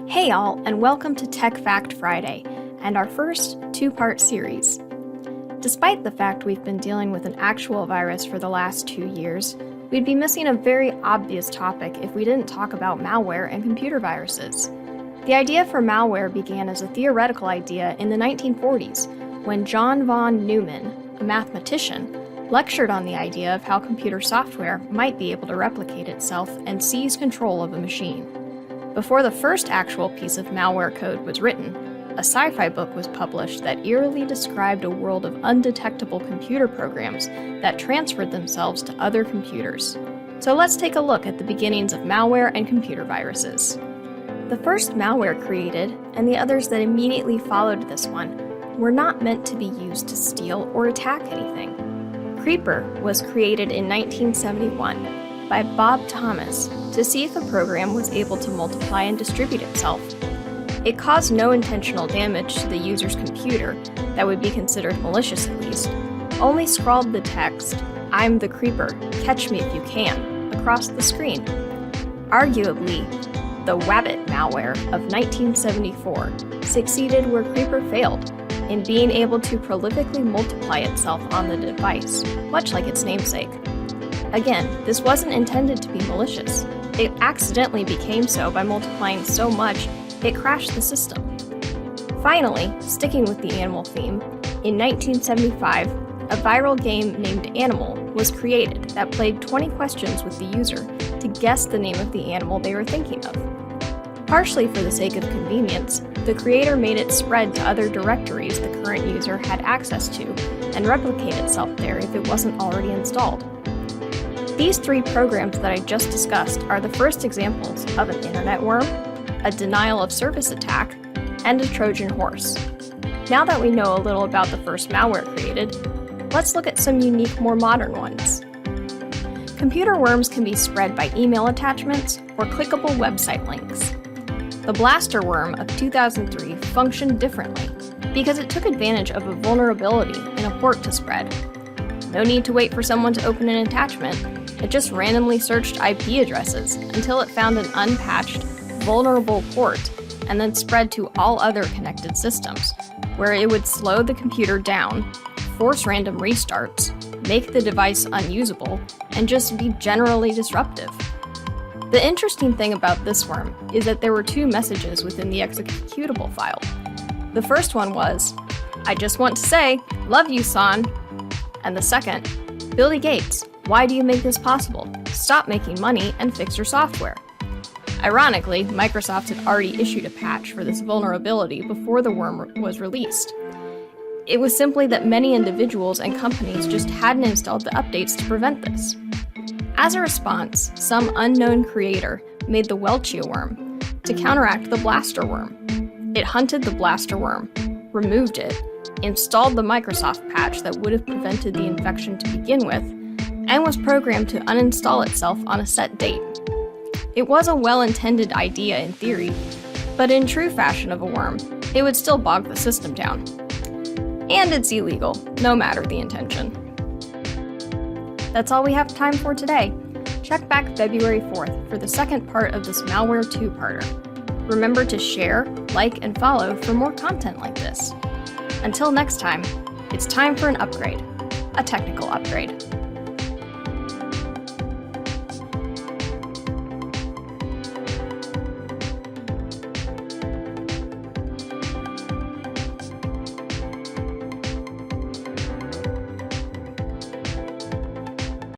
Hey all, and welcome to Tech Fact Friday, and our first two-part series. Despite the fact we've been dealing with an actual virus for the last 2 years, we'd be missing a very obvious topic if we didn't talk about malware and computer viruses. The idea for malware began as a theoretical idea in the 1940s, when John von Neumann, a mathematician, lectured on the idea of how computer software might be able to replicate itself and seize control of a machine. Before the first actual piece of malware code was written, a sci-fi book was published that eerily described a world of undetectable computer programs that transferred themselves to other computers. So let's take a look at the beginnings of malware and computer viruses. The first malware created, and the others that immediately followed this one, were not meant to be used to steal or attack anything. Creeper was created in 1971 by Bob Thomas to see if a program was able to multiply and distribute itself. It caused no intentional damage to the user's computer that would be considered malicious at least, only scrawled the text, "I'm the Creeper, catch me if you can," across the screen. Arguably, the Wabbit malware of 1974 succeeded where Creeper failed, in being able to prolifically multiply itself on the device, much like its namesake. Again, this wasn't intended to be malicious. It accidentally became so by multiplying so much, it crashed the system. Finally, sticking with the animal theme, in 1975, a viral game named Animal was created that played 20 questions with the user to guess the name of the animal they were thinking of. Partially for the sake of convenience, the creator made it spread to other directories the current user had access to and replicate itself there if it wasn't already installed. These three programs that I just discussed are the first examples of an internet worm, a denial of service attack, and a Trojan horse. Now that we know a little about the first malware created, let's look at some unique, more modern ones. Computer worms can be spread by email attachments or clickable website links. The Blaster worm of 2003 functioned differently because it took advantage of a vulnerability in a port to spread. No need to wait for someone to open an attachment. It just randomly searched IP addresses until it found an unpatched, vulnerable port and then spread to all other connected systems, where it would slow the computer down, force random restarts, make the device unusable, and just be generally disruptive. The interesting thing about this worm is that there were two messages within the executable file. The first one was, "I just want to say, love you, son." And the second, "Billy Gates, why do you make this possible? Stop making money and fix your software." Ironically, Microsoft had already issued a patch for this vulnerability before the worm was released. It was simply that many individuals and companies just hadn't installed the updates to prevent this. As a response, some unknown creator made the Welchia worm to counteract the Blaster worm. It hunted the Blaster worm, removed it, installed the Microsoft patch that would have prevented the infection to begin with, and was programmed to uninstall itself on a set date. It was a well-intended idea in theory, but in true fashion of a worm, it would still bog the system down. And it's illegal, no matter the intention. That's all we have time for today. Check back February 4th for the second part of this malware two-parter. Remember to share, like, and follow for more content like this. Until next time, it's time for an upgrade, a technical upgrade.